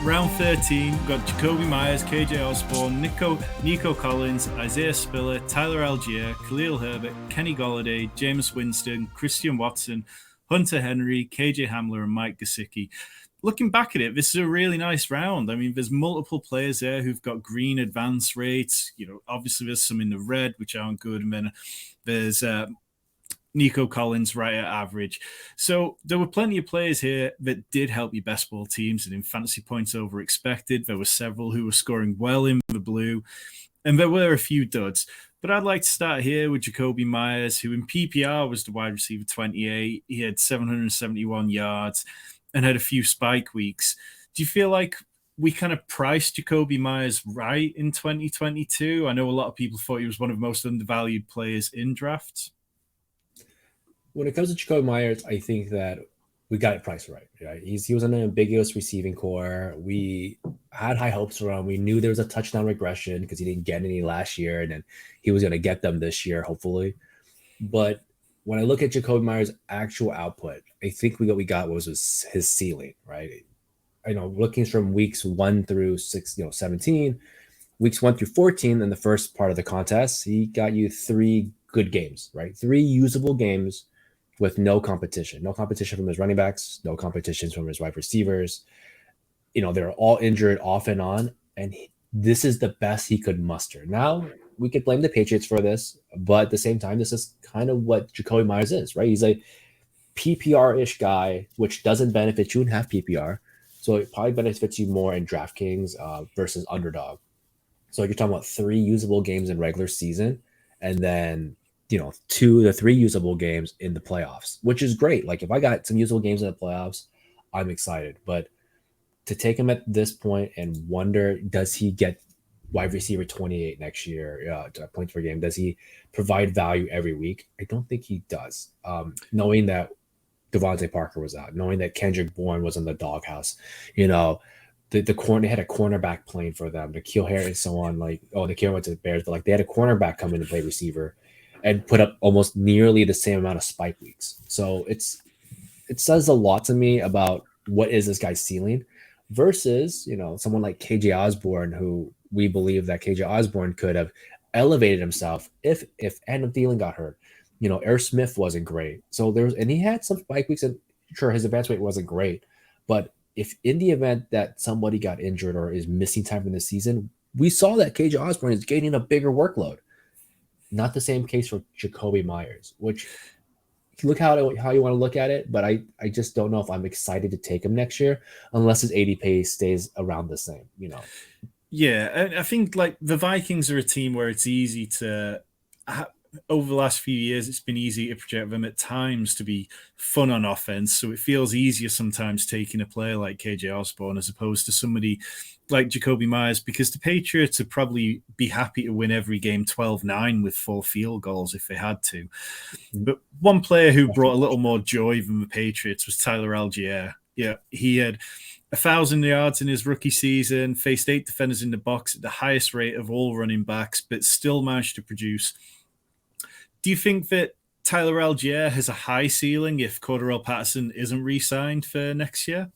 round 13, we've got Jacoby Myers, KJ Osborne, Nico Collins, Isaiah Spiller, Tyler Algier, Khalil Herbert, Kenny Golladay, Jameis Winston, Christian Watson, Hunter Henry, KJ Hamler, and Mike Gesicki. Looking back at it, this is a really nice round. I mean, there's multiple players there who've got green advance rates. Obviously there's some in the red, which aren't good. And then there's Nico Collins right at average. So there were plenty of players here that did help your best ball teams and in fantasy points over expected. There were several who were scoring well in the blue, and there were a few duds. But I'd like to start here with Jacoby Myers, who in PPR was the wide receiver 28. He had 771 yards and had a few spike weeks. Do you feel like we kind of priced Jacoby Myers right in 2022? I know a lot of people thought he was one of the most undervalued players in drafts. When it comes to Jacoby Myers, I think that we got it priced right. He was an ambiguous receiving core. We had high hopes for him. We knew there was a touchdown regression because he didn't get any last year, and then he was going to get them this year, hopefully. But when I look at Jacoby Myers' actual output, I think what we got was his ceiling, right? I know looking from weeks 1 through 17, weeks 1 through 14 in the first part of the contest, he got you 3 good games, right? 3 usable games with no competition from his running backs, no competition from his wide receivers. They're all injured off and on, and this is the best he could muster. Now, we could blame the Patriots for this, but at the same time, this is kind of what Jacoby Myers is, right? He's a PPR-ish guy, which doesn't benefit you in half PPR, so it probably benefits you more in DraftKings versus underdog. So you're talking about 3 usable games in regular season, and then 2 to 3 usable games in the playoffs, which is great. Like if I got some usable games in the playoffs, I'm excited. But to take him at this point and wonder, does he get wide receiver 28 next year, points per game? Does he provide value every week? I don't think he does. Knowing that Devontae Parker was out, knowing that Kendrick Bourne was in the doghouse, they had a cornerback playing for them, N'Keal Harris and so on. N'Keal went to the Bears, but they had a cornerback come in and play receiver and put up almost nearly the same amount of spike weeks. So it says a lot to me about what is this guy's ceiling versus, someone like KJ Osborne, who we believe that KJ Osborne could have elevated himself if Adam Thielen got hurt. Air Smith wasn't great. And he had some spike weeks, and sure, his advance rate wasn't great. But if in the event that somebody got injured or is missing time from the season, we saw that KJ Osborne is gaining a bigger workload. Not the same case for Jacoby Myers, which look how you want to look at it, but I just don't know if I'm excited to take him next year unless his ADP stays around the same, Yeah, I think the Vikings are a team where it's easy to over the last few years, it's been easy to project them at times to be fun on offense. So it feels easier sometimes taking a player like KJ Osborne as opposed to somebody like Jacoby Myers, because the Patriots would probably be happy to win every game 12-9 with 4 field goals if they had to. But one player who brought a little more joy than the Patriots was Tyler Algier. Yeah, he had 1,000 yards in his rookie season, faced 8 defenders in the box at the highest rate of all running backs, but still managed to produce. Do you think that Tyler Algier has a high ceiling if Cordarrelle Patterson isn't re-signed for next year?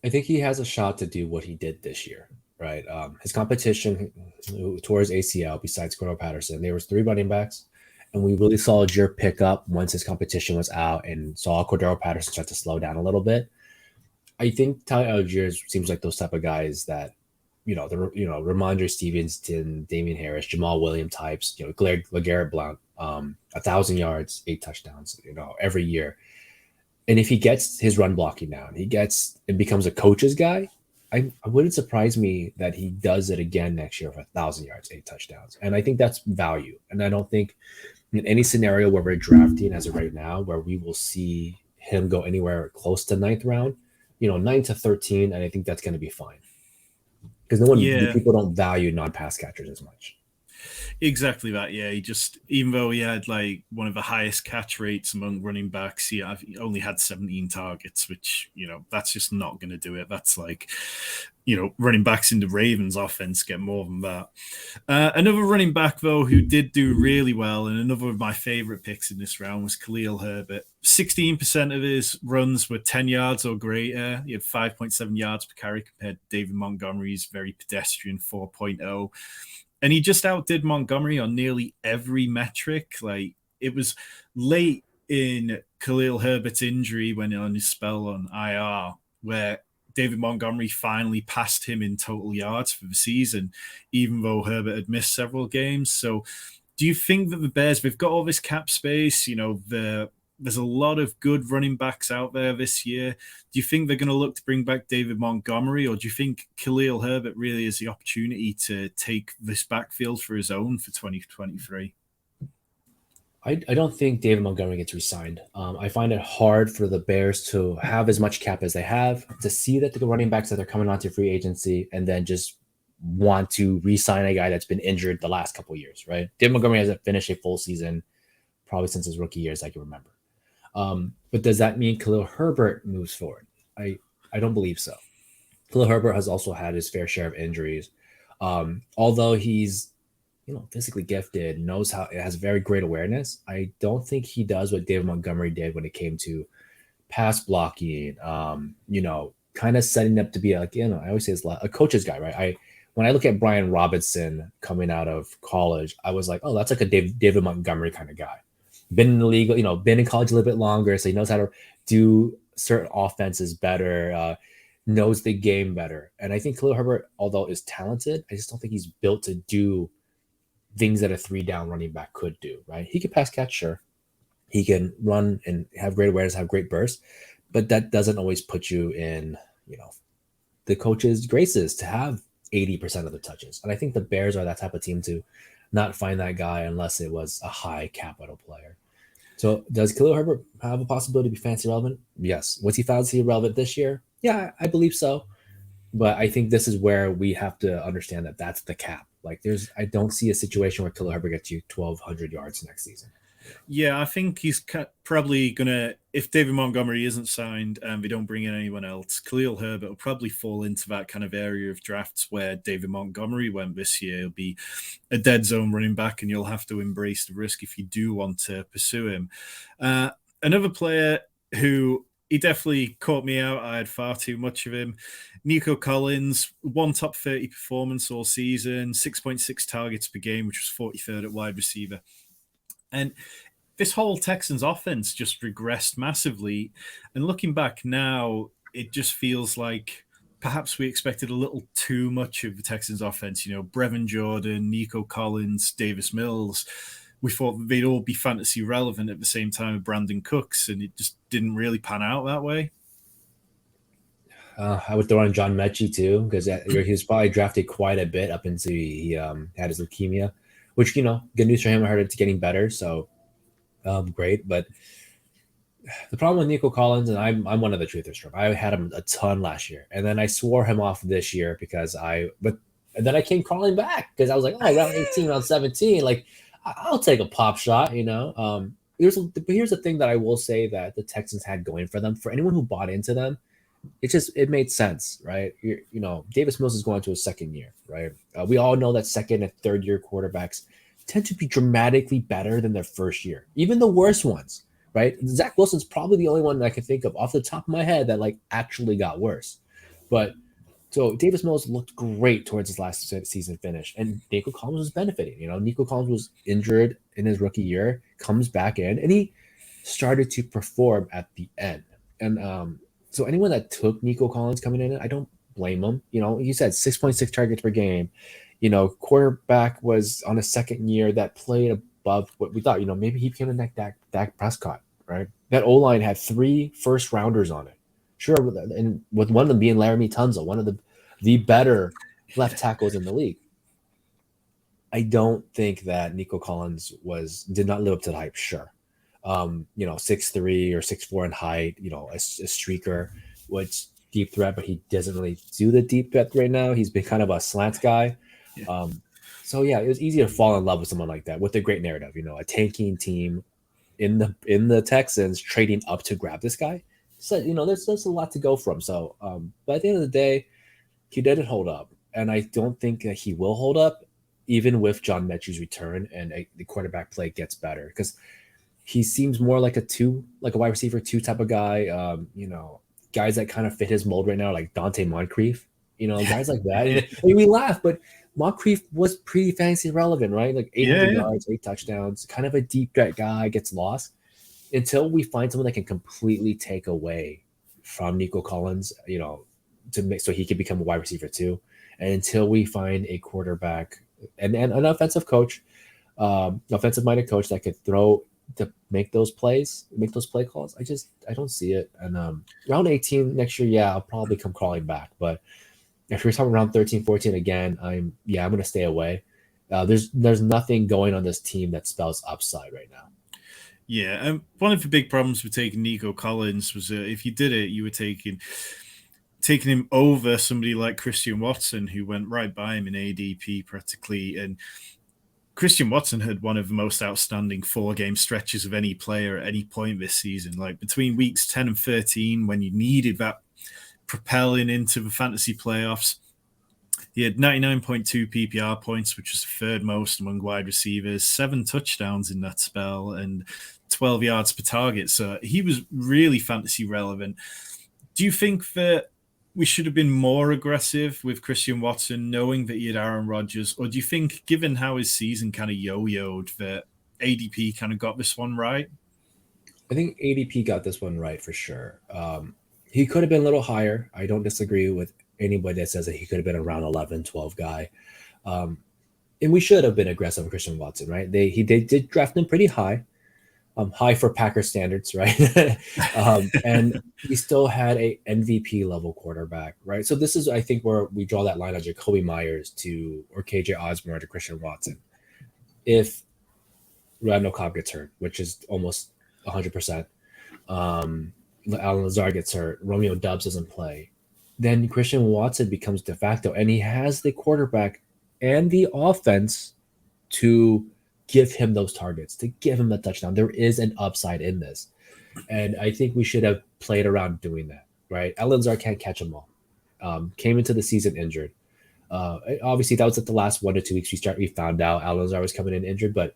I think he has a shot to do what he did this year, right? His competition towards ACL, besides Cordarrelle Patterson, there was 3 running backs, and we really saw Algier pick up once his competition was out and saw Cordarrelle Patterson start to slow down a little bit. I think Tyler Algier seems like those type of guys that, Ramondre Stevenson, Damian Harris, Jamal Williams types, LeGarrette Blount, 1,000 yards, 8 touchdowns, every year. And if he gets his run blocking down, and becomes a coach's guy, I wouldn't surprise me that he does it again next year for 1,000 yards, 8 touchdowns. And I think that's value. And I don't think in any scenario where we're drafting as of right now, where we will see him go anywhere close to 9th round, 9 to 13, and I think that's going to be fine. Because people don't value non-pass catchers as much. Exactly that. Yeah, he just, even though he had like one of the highest catch rates among running backs, he only had 17 targets, which that's just not going to do it. That's like, running backs in the Ravens offense get more than that. Another running back though who did do really well, and another of my favorite picks in this round was Khalil Herbert. 16% of his runs were 10 yards or greater. He had 5.7 yards per carry compared to David Montgomery's very pedestrian 4.0. And he just outdid Montgomery on nearly every metric. Like, it was late in Khalil Herbert's injury when on his spell on IR, where David Montgomery finally passed him in total yards for the season, even though Herbert had missed several games. So, do you think that the Bears, they've got all this cap space, there's a lot of good running backs out there this year. Do you think they're going to look to bring back David Montgomery, or do you think Khalil Herbert really is the opportunity to take this backfield for his own for 2023? I don't think David Montgomery gets re-signed. I find it hard for the Bears to have as much cap as they have, to see that the running backs that are coming onto free agency and then just want to re-sign a guy that's been injured the last couple of years, right? David Montgomery hasn't finished a full season probably since his rookie years, I can remember. But does that mean Khalil Herbert moves forward? I don't believe so. Khalil Herbert has also had his fair share of injuries. Although he's physically gifted, knows how, it has very great awareness. I don't think he does what David Montgomery did when it came to pass blocking. Kind of setting up to be like, I always say it's a coach's guy, right? When I look at Brian Robinson coming out of college, I was like, oh, that's like a David Montgomery kind of guy. Been in the league, been in college a little bit longer, so he knows how to do certain offenses better, knows the game better. And I think Khalil Herbert, although is talented, I just don't think he's built to do things that a 3-down running back could do, right? He can pass catch, sure. He can run and have great awareness, have great bursts, but that doesn't always put you in, the coach's graces to have 80% of the touches. And I think the Bears are that type of team to not find that guy unless it was a high capital player. So does Khalil Herbert have a possibility to be fantasy relevant? Yes. Was he fantasy relevant this year? Yeah, I believe so. But I think this is where we have to understand that that's the cap. Like, I don't see a situation where Khalil Herbert gets you 1,200 yards next season. Yeah, I think he's probably going to, if David Montgomery isn't signed and they don't bring in anyone else, Khalil Herbert will probably fall into that kind of area of drafts where David Montgomery went this year. He'll be a dead zone running back, and you'll have to embrace the risk if you do want to pursue him. Another player who, he definitely caught me out. I had far too much of him. Nico Collins, one top 30 performance all season, 6.6 targets per game, which was 43rd at wide receiver. And this whole Texans offense just regressed massively. And looking back now, it just feels like perhaps we expected a little too much of the Texans offense. Brevin Jordan, Nico Collins, Davis Mills. We thought they'd all be fantasy relevant at the same time as Brandon Cooks, and it just didn't really pan out that way. I would throw in John Mechie too, because he was probably drafted quite a bit up until he had his leukemia, which, good news for him. I heard it's getting better, so great. But the problem with Nico Collins, and I'm one of the truthers from, I had him a ton last year, and then I swore him off this year and then I came crawling back because I was like, oh, round 18, round 17, like I'll take a pop shot, Here's the thing that I will say that the Texans had going for them. For anyone who bought into them, it made sense, right? Davis Mills is going to his second year, right? We all know that second and third year quarterbacks tend to be dramatically better than their first year, even the worst ones, right? Zach Wilson's probably the only one that I can think of off the top of my head that actually got worse. But so Davis Mills looked great towards his last season finish, and Nico Collins was benefiting. Nico Collins was injured in his rookie year, comes back in, and he started to perform at the end. And so anyone that took Nico Collins coming in, I don't blame him. He said 6.6 targets per game. Quarterback was on a second year that played above what we thought. Maybe he became the next Dak Prescott, right? That O-line had 3 first-rounders on it. Sure, and with one of them being Laramie Tunzel, one of the better left tackles in the league. I don't think that Nico Collins did not live up to the hype, sure. 6'3" or 6'4" in height, a streaker, which deep threat, but he doesn't really do the deep threat right now. He's been kind of a slants guy. Yeah. So yeah, it was easy to fall in love with someone like that with a great narrative. A tanking team in the Texans trading up to grab this guy. So there's a lot to go from. So, but at the end of the day, he didn't hold up, and I don't think that he will hold up, even with John Mechie's return and the quarterback play gets better because he seems more like like a wide receiver two type of guy. Guys that kind of fit his mold right now, like Dante Moncrief. Guys like that. And we laugh, but Moncrief was pretty fantasy relevant, right? Like 800 Yeah, yards, 8 touchdowns, kind of a deep threat guy, gets lost. Until we find someone that can completely take away from Nico Collins, to make so he can become a wide receiver too, and until we find a quarterback and an offensive coach, offensive minded coach that could throw to make those plays, make those play calls. I don't see it. And round 18 next year, yeah, I'll probably come crawling back. But if you're talking around 13, 14 again, I'm gonna stay away. There's nothing going on this team that spells upside right now. yeah. One of the big problems with taking Nico Collins was if you did it, you were taking him over somebody like Christian Watson, who went right by him in ADP practically. And Christian Watson had one of the most outstanding 4-game stretches of any player at any point this season. Like between weeks 10 and 13, when you needed that propelling into the fantasy playoffs, he had 99.2 PPR points, which was the third most among wide receivers, 7 touchdowns in that spell, and 12 yards per target. So he was really fantasy relevant. Do you think that we should have been more aggressive with Christian Watson, knowing that he had Aaron Rodgers? Or do you think, given how his season kind of yo-yoed, that ADP kind of got this one right? I think ADP got this one right for sure. He could have been a little higher. I don't disagree with anybody that says that he could have been around 11, 12 guy. Um, and we should have been aggressive with Christian Watson, right? They did draft him pretty high, high for Packer standards, right? And he still had a MVP level quarterback, right? So this is, I think, where we draw that line of Jacoby Myers or KJ Osborne to Christian Watson. If Randall Cobb gets hurt, which is almost 100%, Alan Lazard gets hurt, Romeo Dubs doesn't play, then Christian Watson becomes de facto, and he has the quarterback and the offense to give him those targets, to give him the touchdown. There is an upside in this. And I think we should have played around doing that, right? Alan Lazard can't catch them all. Came into the season injured. Obviously, that was at the last 1 to 2 weeks we found out Alan Lazard was coming in injured, but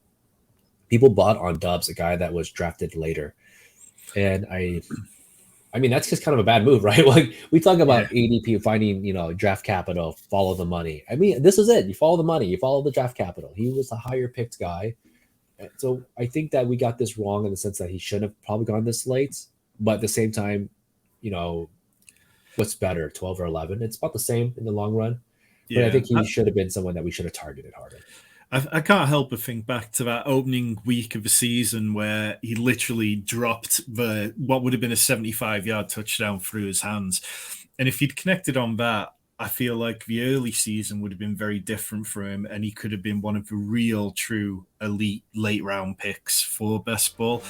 people bought on Dubs, a guy that was drafted later. And I mean, that's just kind of a bad move, right? Like we talk about Yeah. ADP finding, draft capital, follow the money. I mean, this is it. You follow the money, you follow the draft capital. He was a higher picked guy. So I think that we got this wrong in the sense that he shouldn't have probably gone this late. But at the same time, you know, what's better, 12 or 11? It's about the same in the long run. But I Yeah. think he should have been someone that we should have targeted harder. I can't help but think back to that opening week of the season where he literally dropped what would have been a 75-yard touchdown through his hands. And if he'd connected on that, I feel like the early season would have been very different for him, and he could have been one of the real, true, elite late round picks for best ball.